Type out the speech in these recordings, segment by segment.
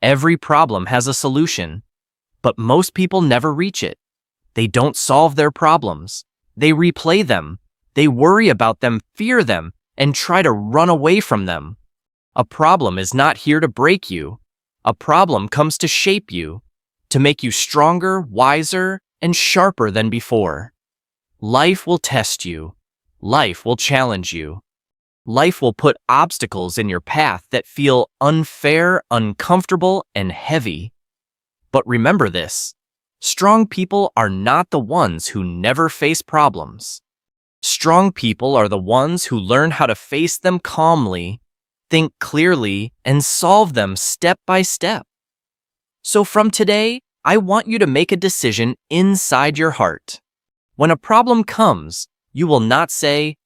Every problem has a solution, but most people never reach it. They don't solve their problems. They replay them. They worry about them, fear them, and try to run away from them. A problem is not here to break you. A problem comes to shape you, to make you stronger, wiser, and sharper than before. Life will test you. Life will challenge you. Life will put obstacles in your path that feel unfair, uncomfortable, and heavy. But remember this: strong people are not the ones who never face problems. Strong people are the ones who learn how to face them calmly, think clearly, and solve them step by step. So from today, I want you to make a decision inside your heart. When a problem comes, you will not say,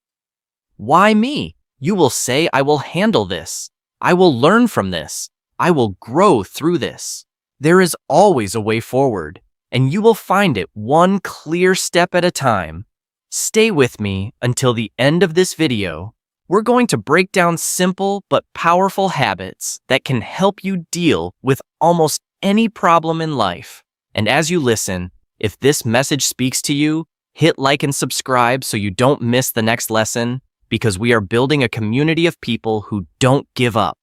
"Why me?" You will say, "I will handle this. I will learn from this. I will grow through this." There is always a way forward, and you will find it one clear step at a time. Stay with me until the end of this video. We're going to break down simple but powerful habits that can help you deal with almost any problem in life. And as you listen, if this message speaks to you, hit like and subscribe so you don't miss the next lesson, because we are building a community of people who don't give up.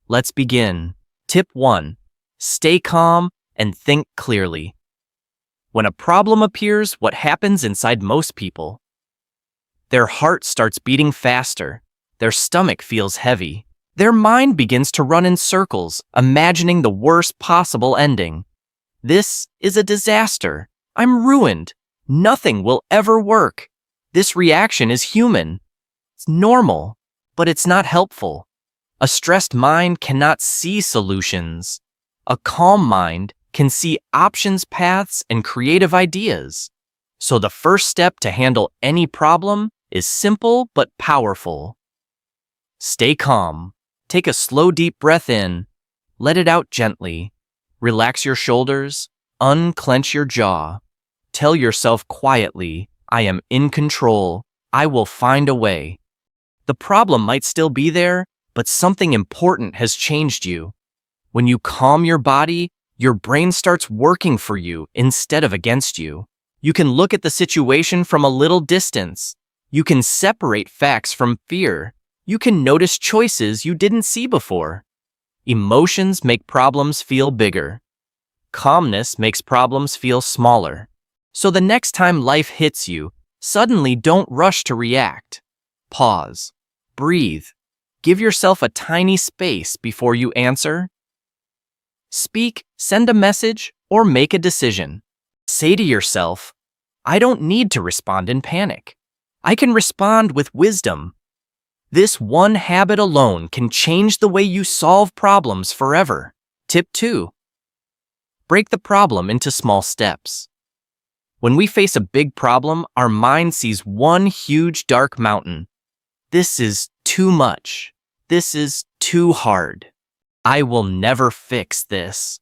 Let's begin. Tip 1. Stay calm and think clearly. When a problem appears, what happens inside most people? Their heart starts beating faster. Their stomach feels heavy. Their mind begins to run in circles, imagining the worst possible ending. This is a disaster. I'm ruined. Nothing will ever work. This reaction is human. It's normal, but it's not helpful. A stressed mind cannot see solutions. A calm mind can see options, paths, and creative ideas. So the first step to handle any problem is simple but powerful. Stay calm. Take a slow, deep breath in. Let it out gently. Relax your shoulders. Unclench your jaw. Tell yourself quietly, "I am in control. I will find a way." The problem might still be there, but something important has changed you. When you calm your body, your brain starts working for you instead of against you. You can look at the situation from a little distance. You can separate facts from fear. You can notice choices you didn't see before. Emotions make problems feel bigger. Calmness makes problems feel smaller. So the next time life hits you, suddenly don't rush to react. Pause. Breathe. Give yourself a tiny space before you answer. Speak, send a message, or make a decision. Say to yourself, "I don't need to respond in panic. I can respond with wisdom." This one habit alone can change the way you solve problems forever. Tip 2. Break the problem into small steps. When we face a big problem, our mind sees one huge dark mountain. This is too much. This is too hard. I will never fix this.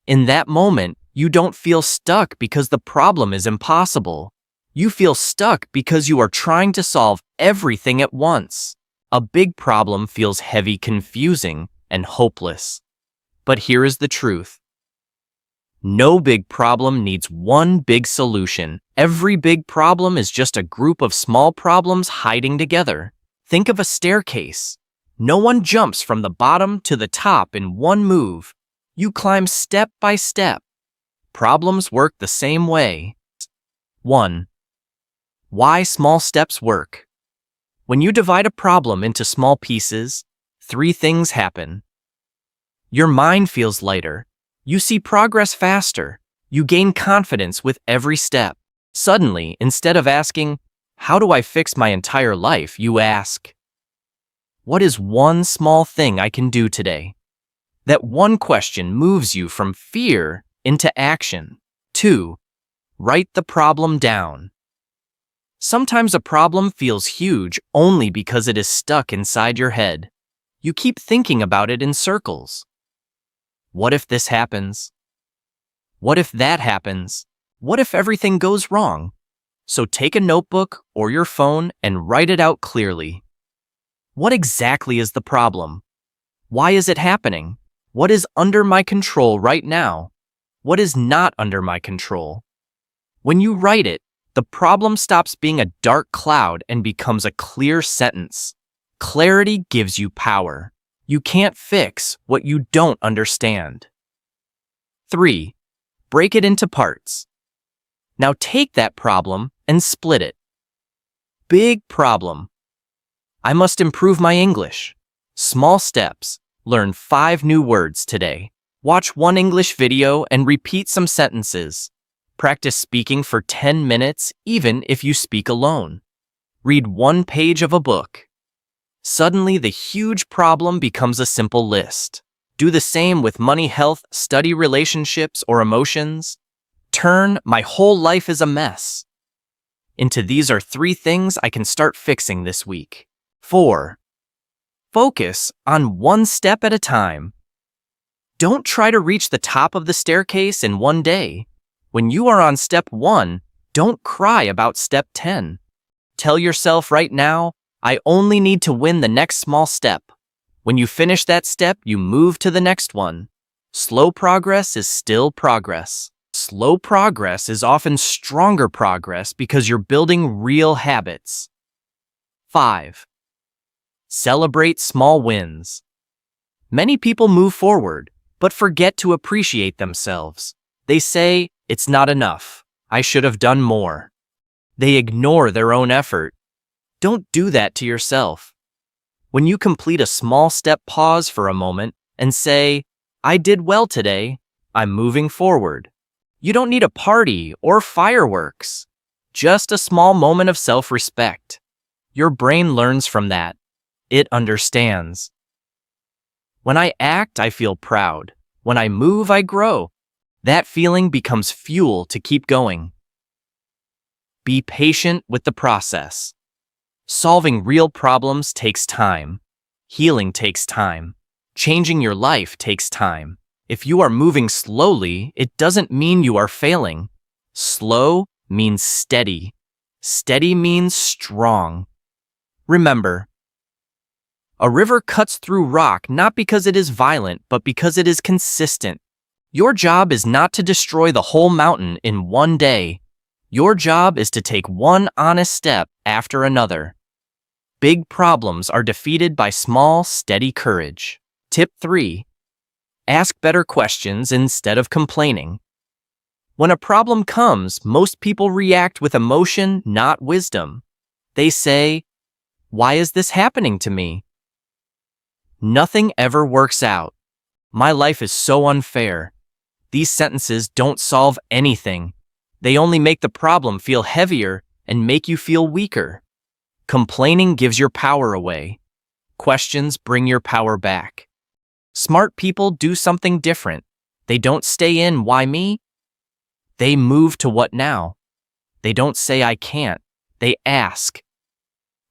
In that moment, you don't feel stuck because the problem is impossible. You feel stuck because you are trying to solve everything at once. A big problem feels heavy, confusing, and hopeless. But here is the truth. No big problem needs one big solution. Every big problem is just a group of small problems hiding together. Think of a staircase. No one jumps from the bottom to the top in one move. You climb step by step. Problems work the same way. 1. Why small steps work. When you divide a problem into small pieces, 3 things happen. Your mind feels lighter. You see progress faster. You gain confidence with every step. Suddenly, instead of asking, "How do I fix my entire life?" you ask, "What is one small thing I can do today?" That one question moves you from fear into action. 2. Write the problem down. Sometimes a problem feels huge only because it is stuck inside your head. You keep thinking about it in circles. What if this happens? What if that happens? What if everything goes wrong? So take a notebook or your phone and write it out clearly. What exactly is the problem? Why is it happening? What is under my control right now? What is not under my control? When you write it, the problem stops being a dark cloud and becomes a clear sentence. Clarity gives you power. You can't fix what you don't understand. 3. Break it into parts. Now take that problem and split it. Big problem. I must improve my English. Small steps. Learn 5 new words today. Watch 1 English video and repeat some sentences. Practice speaking for 10 minutes, even if you speak alone. Read 1 page of a book. Suddenly, the huge problem becomes a simple list. Do the same with money, health, study, relationships, or emotions. Turn "my whole life is a mess" into "these are 3 things I can start fixing this week." 4. Focus on 1 step at a time. Don't try to reach the top of the staircase in 1 day. When you are on step 1, don't cry about step 10. Tell yourself right now, I only need to win the next small step. When you finish that step, you move to the next one. Slow progress is still progress. Slow progress is often stronger progress because you're building real habits. 5. Celebrate small wins. Many people move forward, but forget to appreciate themselves. They say, "It's not enough. I should have done more." They ignore their own effort. Don't do that to yourself. When you complete a small step, pause for a moment and say, "I did well today. I'm moving forward." You don't need a party or fireworks. Just a small moment of self-respect. Your brain learns from that. It understands. When I act, I feel proud. When I move, I grow. That feeling becomes fuel to keep going. Be patient with the process. Solving real problems takes time. Healing takes time. Changing your life takes time. If you are moving slowly, it doesn't mean you are failing. Slow means steady. Steady means strong. Remember, a river cuts through rock not because it is violent, but because it is consistent. Your job is not to destroy the whole mountain in 1 day. Your job is to take 1 honest step after another. Big problems are defeated by small, steady courage. Tip 3. Ask better questions instead of complaining. When a problem comes, most people react with emotion, not wisdom. They say, "Why is this happening to me? Nothing ever works out. My life is so unfair." These sentences don't solve anything. They only make the problem feel heavier and make you feel weaker. Complaining gives your power away. Questions bring your power back. Smart people do something different. They don't stay in "why me?" They move to "what now?" They don't say "I can't." They ask,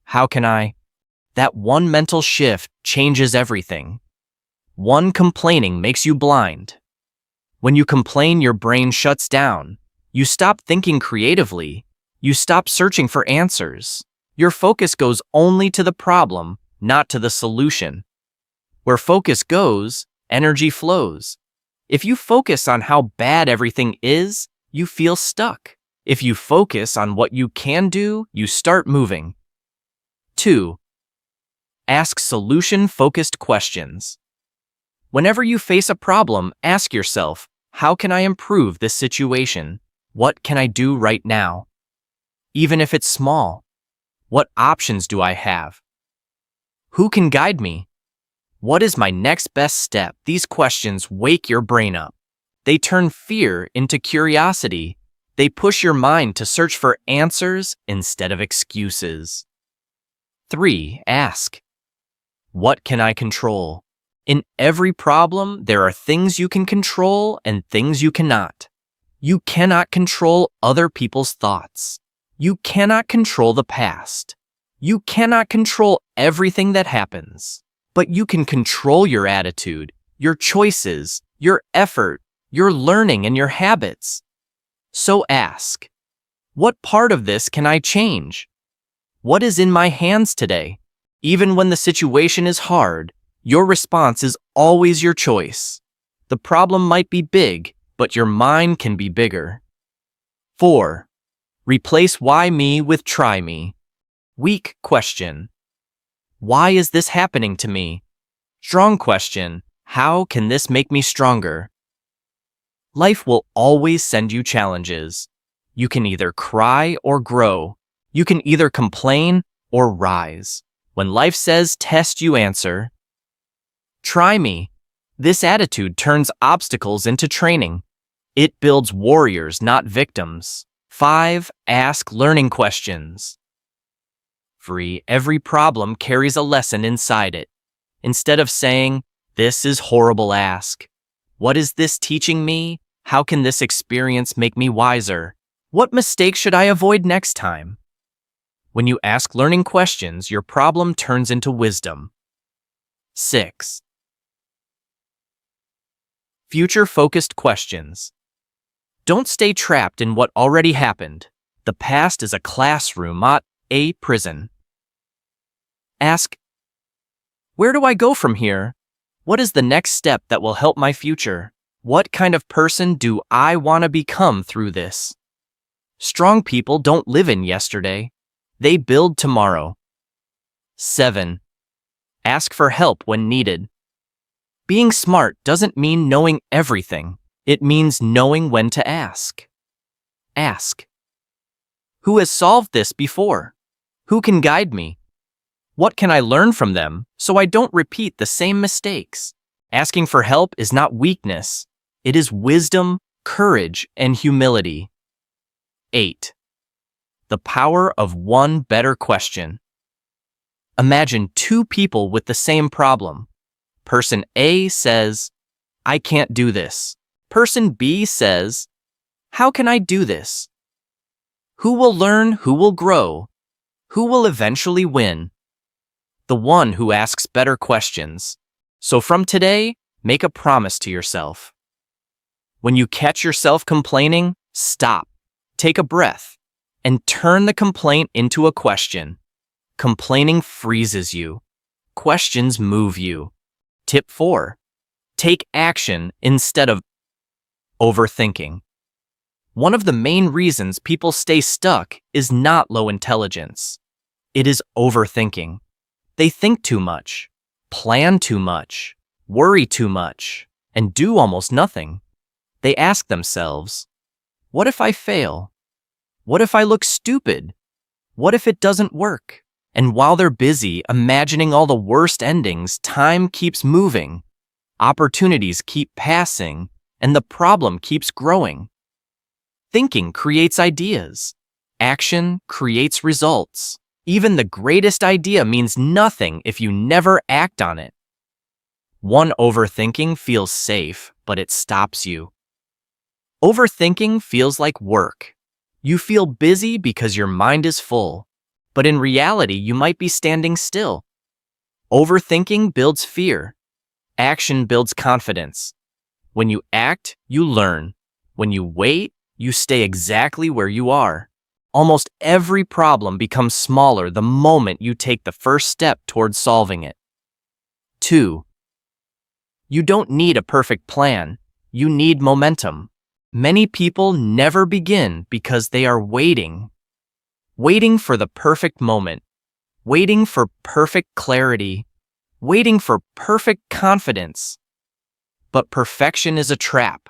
"How can I?" That one mental shift changes everything. One complaining makes you blind. When you complain, your brain shuts down. You stop thinking creatively. You stop searching for answers. Your focus goes only to the problem, not to the solution. Where focus goes, energy flows. If you focus on how bad everything is, you feel stuck. If you focus on what you can do, you start moving. 2. Ask solution-focused questions. Whenever you face a problem, ask yourself, how can I improve this situation? What can I do right now? Even if it's small. What options do I have? Who can guide me? What is my next best step? These questions wake your brain up. They turn fear into curiosity. They push your mind to search for answers instead of excuses. 3. Ask, what can I control? In every problem, there are things you can control and things you cannot. You cannot control other people's thoughts. You cannot control the past. You cannot control everything that happens. But you can control your attitude, your choices, your effort, your learning, and your habits. So ask, what part of this can I change? What is in my hands today? Even when the situation is hard, your response is always your choice. The problem might be big, but your mind can be bigger. 4. Replace why me with try me. Weak question. Why is this happening to me? Strong question. How can this make me stronger? Life will always send you challenges. You can either cry or grow. You can either complain or rise. When life says test, you answer. Try me. This attitude turns obstacles into training. It builds warriors, not victims. 5. Ask learning questions. Every problem carries a lesson inside it. Instead of saying, "This is horrible," ask, "What is this teaching me? How can this experience make me wiser? What mistake should I avoid next time?" When you ask learning questions, your problem turns into wisdom. 6. Future-focused questions. Don't stay trapped in what already happened. The past is a classroom, not a prison. Ask, where do I go from here? What is the next step that will help my future? What kind of person do I want to become through this? Strong people don't live in yesterday. They build tomorrow. 7. Ask for help when needed. Being smart doesn't mean knowing everything. It means knowing when to ask. Ask, who has solved this before? Who can guide me? What can I learn from them so I don't repeat the same mistakes? Asking for help is not weakness. It is wisdom, courage, and humility. 8. The power of one better question. Imagine two people with the same problem. Person A says, "I can't do this." Person B says, "How can I do this?" Who will learn? Who will grow? Who will eventually win? The one who asks better questions. So from today, make a promise to yourself. When you catch yourself complaining, stop, take a breath, and turn the complaint into a question. Complaining freezes you. Questions move you. Tip 4. Take action instead of overthinking. One of the main reasons people stay stuck is not low intelligence. It is overthinking. They think too much, plan too much, worry too much, and do almost nothing. They ask themselves, what if I fail? What if I look stupid? What if it doesn't work? And while they're busy imagining all the worst endings, time keeps moving, opportunities keep passing, and the problem keeps growing. Thinking creates ideas. Action creates results. Even the greatest idea means nothing if you never act on it. One overthinking feels safe, but it stops you. Overthinking feels like work. You feel busy because your mind is full, but in reality, you might be standing still. Overthinking builds fear. Action builds confidence. When you act, you learn. When you wait, you stay exactly where you are. Almost every problem becomes smaller the moment you take the first step towards solving it. 2. You don't need a perfect plan. You need momentum. Many people never begin because they are waiting. Waiting for the perfect moment. Waiting for perfect clarity. Waiting for perfect confidence. But perfection is a trap.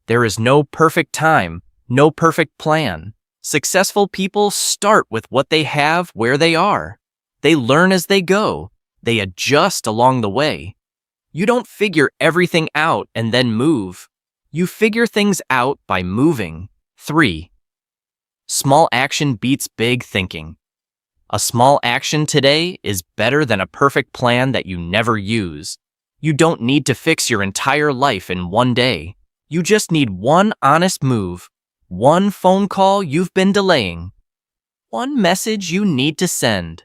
There is no perfect time, no perfect plan. Successful people start with what they have where they are. They learn as they go. They adjust along the way. You don't figure everything out and then move. You figure things out by moving. 3. Small action beats big thinking. A small action today is better than a perfect plan that you never use. You don't need to fix your entire life in one day. You just need one honest move. One phone call you've been delaying. One message you need to send.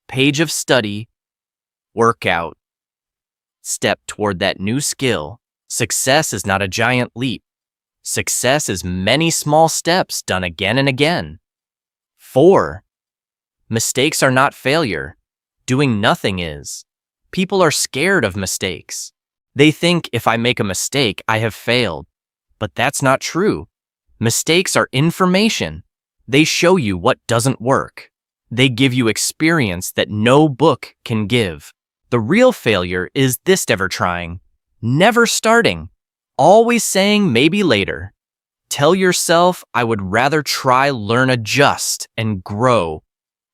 Page of study. Workout. Step toward that new skill. Success is not a giant leap. Success is many small steps done again and again. 4. Mistakes are not failure. Doing nothing is. People are scared of mistakes. They think if I make a mistake, I have failed. But that's not true. Mistakes are information. They show you what doesn't work. They give you experience that no book can give. The real failure is this: never trying, never starting, always saying maybe later. Tell yourself, I would rather try, learn, adjust, and grow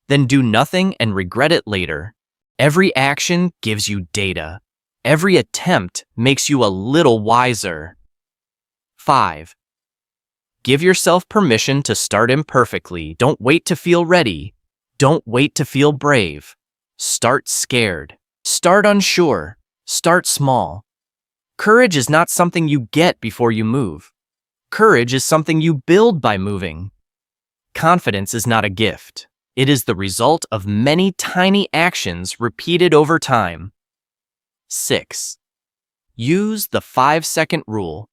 than do nothing and regret it later. Every action gives you data. Every attempt makes you a little wiser. 5. Give yourself permission to start imperfectly. Don't wait to feel ready. Don't wait to feel brave. Start scared. Start unsure. Start small. Courage is not something you get before you move. Courage is something you build by moving. Confidence is not a gift. It is the result of many tiny actions repeated over time. 6. Use the 5-second rule.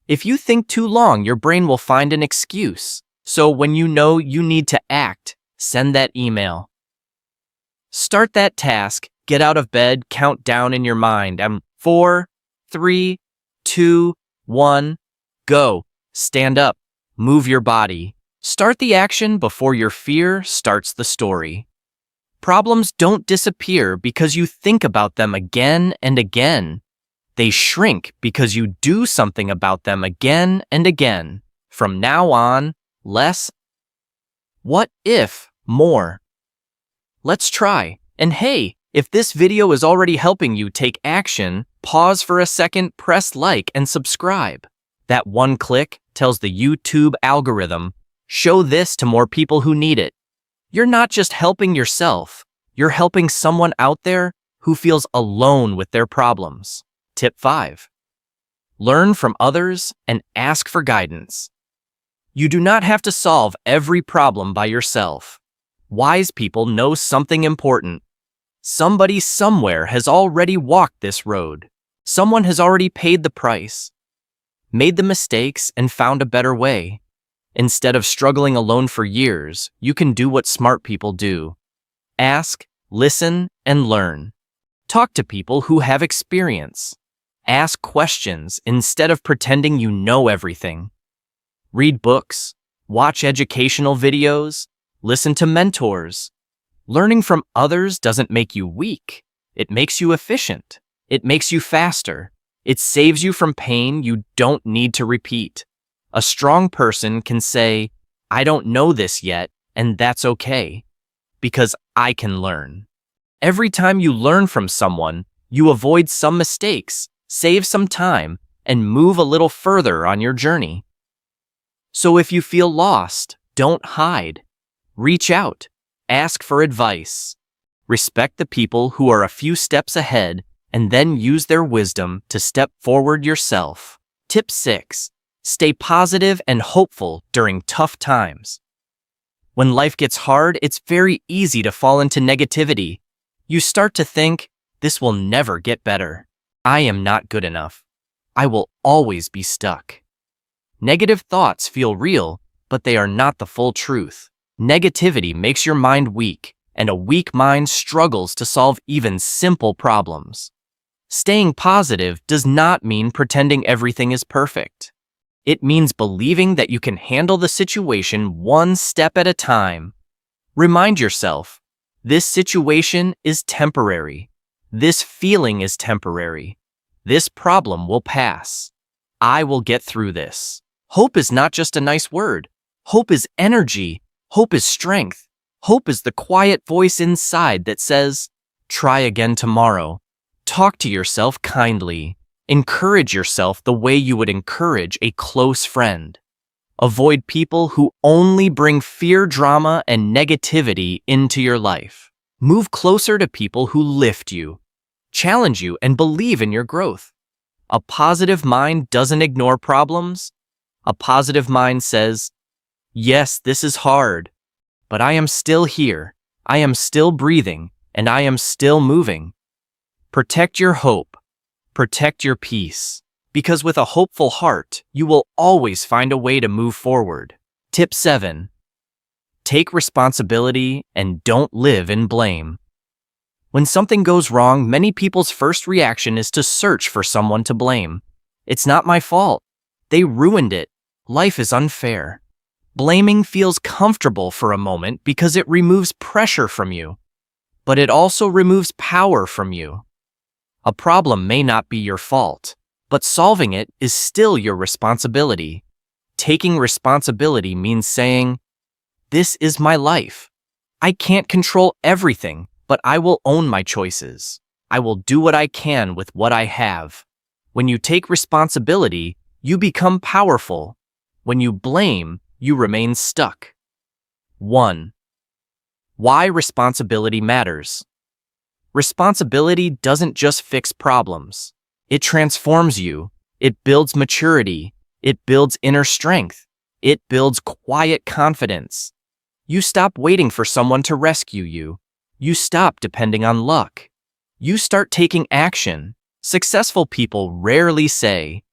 If you think too long, your brain will find an excuse. So when you know you need to act, send that email. Start that task, get out of bed, count down in your mind. 4, 3, 2, 1, go. Stand up, move your body. Start the action before your fear starts the story. Problems don't disappear because you think about them again and again. They shrink because you do something about them again and again. From now on, less. What if more? Let's try. And hey, if this video is already helping you take action, pause for a second, press like and subscribe. That one click tells the YouTube algorithm, show this to more people who need it. You're not just helping yourself, you're helping someone out there who feels alone with their problems. Tip 5. Learn from others and ask for guidance. You do not have to solve every problem by yourself. Wise people know something important. Somebody somewhere has already walked this road. Someone has already paid the price, made the mistakes, and found a better way. Instead of struggling alone for years, you can do what smart people do. Ask, listen, and learn. Talk to people who have experience. Ask questions instead of pretending you know everything. Read books, watch educational videos, listen to mentors. Learning from others doesn't make you weak. It makes you efficient. It makes you faster. It saves you from pain you don't need to repeat. A strong person can say, I don't know this yet, and that's okay, because I can learn. Every time you learn from someone, you avoid some mistakes, save some time, and move a little further on your journey. So if you feel lost, don't hide. Reach out. Ask for advice. Respect the people who are a few steps ahead, and then use their wisdom to step forward yourself. Tip 6. Stay positive and hopeful during tough times. When life gets hard, it's very easy to fall into negativity. You start to think, this will never get better. I am not good enough. I will always be stuck. Negative thoughts feel real, but they are not the full truth. Negativity makes your mind weak, and a weak mind struggles to solve even simple problems. Staying positive does not mean pretending everything is perfect. It means believing that you can handle the situation one step at a time. Remind yourself, this situation is temporary. This feeling is temporary. This problem will pass. I will get through this. Hope is not just a nice word. Hope is energy. Hope is strength. Hope is the quiet voice inside that says, try again tomorrow. Talk to yourself kindly. Encourage yourself the way you would encourage a close friend. Avoid people who only bring fear, drama, and negativity into your life. Move closer to people who lift you, challenge you, and believe in your growth. A positive mind doesn't ignore problems. A positive mind says, yes, this is hard, but I am still here. I am still breathing, and I am still moving. Protect your hope. Protect your peace. Because with a hopeful heart, you will always find a way to move forward. Tip 7. Take responsibility and don't live in blame. When something goes wrong, many people's first reaction is to search for someone to blame. It's not my fault. They ruined it. Life is unfair. Blaming feels comfortable for a moment because it removes pressure from you, but it also removes power from you. A problem may not be your fault, but solving it is still your responsibility. Taking responsibility means saying, "This is my life. I can't control everything, but I will own my choices. I will do what I can with what I have." When you take responsibility, you become powerful. When you blame, you remain stuck. 1. Why responsibility matters. Responsibility doesn't just fix problems. It transforms you. It builds maturity. It builds inner strength. It builds quiet confidence. You stop waiting for someone to rescue you. You stop depending on luck. You start taking action. Successful people rarely say,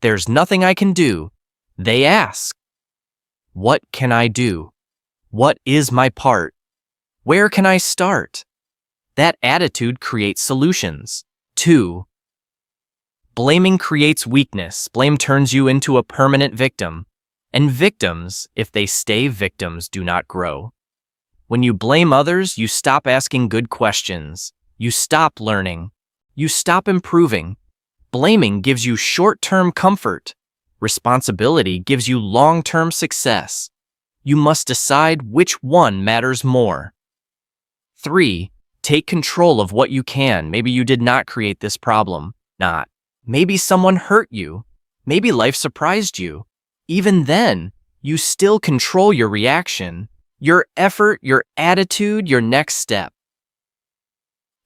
"There's nothing I can do." They ask, "What can I do? What is my part? Where can I start?" That attitude creates solutions. 2. Blaming creates weakness. Blame turns you into a permanent victim. And victims, if they stay victims, do not grow. When you blame others, you stop asking good questions. You stop learning. You stop improving. Blaming gives you short-term comfort. Responsibility gives you long-term success. You must decide which one matters more. 3. Take control of what you can. Maybe you did not create this problem. Not. Maybe someone hurt you. Maybe life surprised you. Even then, you still control your reaction, your effort, your attitude, your next step.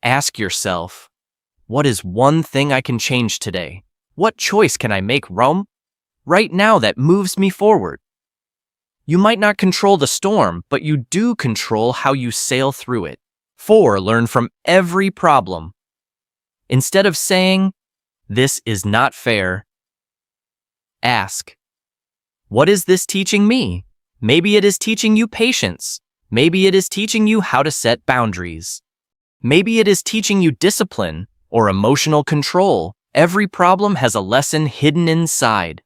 Ask yourself, what is one thing I can change today? What choice can I make right now that moves me forward? You might not control the storm, but you do control how you sail through it. 4. Learn from every problem. Instead of saying, "This is not fair," ask, "What is this teaching me?" Maybe it is teaching you patience. Maybe it is teaching you how to set boundaries. Maybe it is teaching you discipline or emotional control. Every problem has a lesson hidden inside.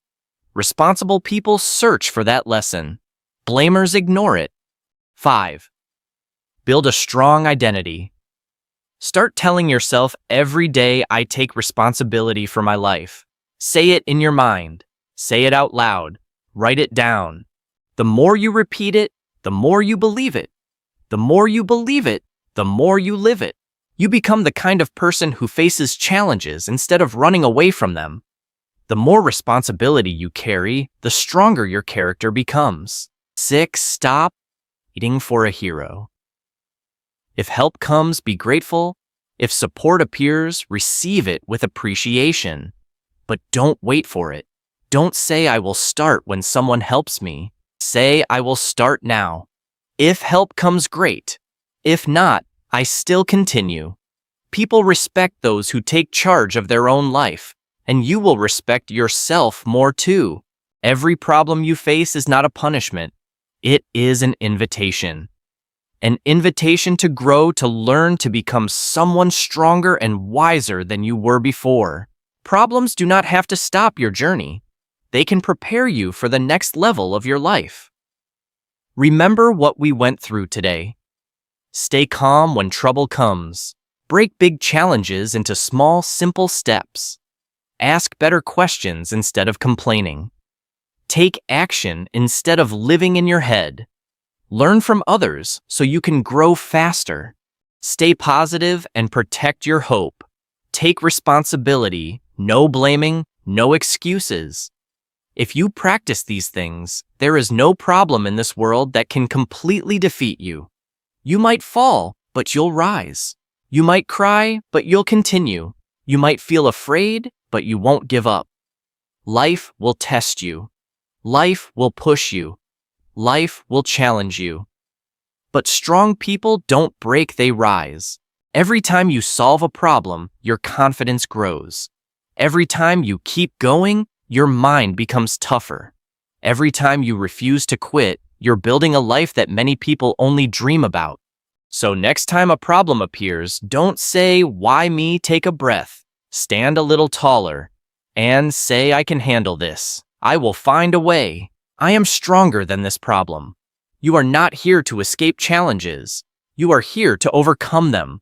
Responsible people search for that lesson. Blamers ignore it. 5. Build a strong identity. Start telling yourself every day, "I take responsibility for my life." Say it in your mind. Say it out loud. Write it down. The more you repeat it, the more you believe it. The more you believe it, the more you live it. You become the kind of person who faces challenges instead of running away from them. The more responsibility you carry, the stronger your character becomes. 6. Stop waiting for a hero. If help comes, be grateful. If support appears, receive it with appreciation. But don't wait for it. Don't say, "I will start when someone helps me." Say, "I will start now." If help comes, great. If not, I still continue. People respect those who take charge of their own life, and you will respect yourself more too. Every problem you face is not a punishment. It is an invitation. An invitation to grow, to learn, to become someone stronger and wiser than you were before. Problems do not have to stop your journey. They can prepare you for the next level of your life. Remember what we went through today. Stay calm when trouble comes. Break big challenges into small, simple steps. Ask better questions instead of complaining. Take action instead of living in your head. Learn from others so you can grow faster. Stay positive and protect your hope. Take responsibility, no blaming, no excuses. If you practice these things, there is no problem in this world that can completely defeat you. You might fall, but you'll rise. You might cry, but you'll continue. You might feel afraid, but you won't give up. Life will test you. Life will push you. Life will challenge you. But strong people don't break, they rise. Every time you solve a problem, your confidence grows. Every time you keep going, your mind becomes tougher. Every time you refuse to quit, you're building a life that many people only dream about. So next time a problem appears, don't say, "Why me?" Take a breath, stand a little taller, and say, "I can handle this. I will find a way. I am stronger than this problem." You are not here to escape challenges. You are here to overcome them.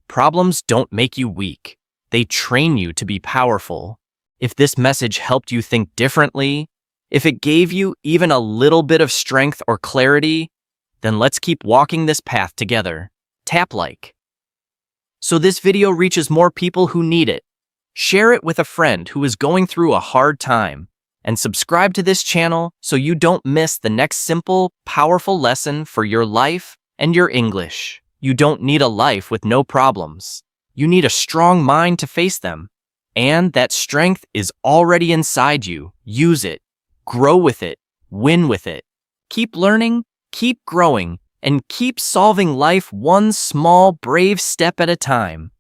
Problems don't make you weak. They train you to be powerful. If this message helped you think differently, if it gave you even a little bit of strength or clarity, then let's keep walking this path together. Tap like, so this video reaches more people who need it. Share it with a friend who is going through a hard time. And subscribe to this channel so you don't miss the next simple, powerful lesson for your life and your English. You don't need a life with no problems. You need a strong mind to face them. And that strength is already inside you. Use it. Grow with it. Win with it. Keep learning, keep growing, and keep solving life one small, brave step at a time.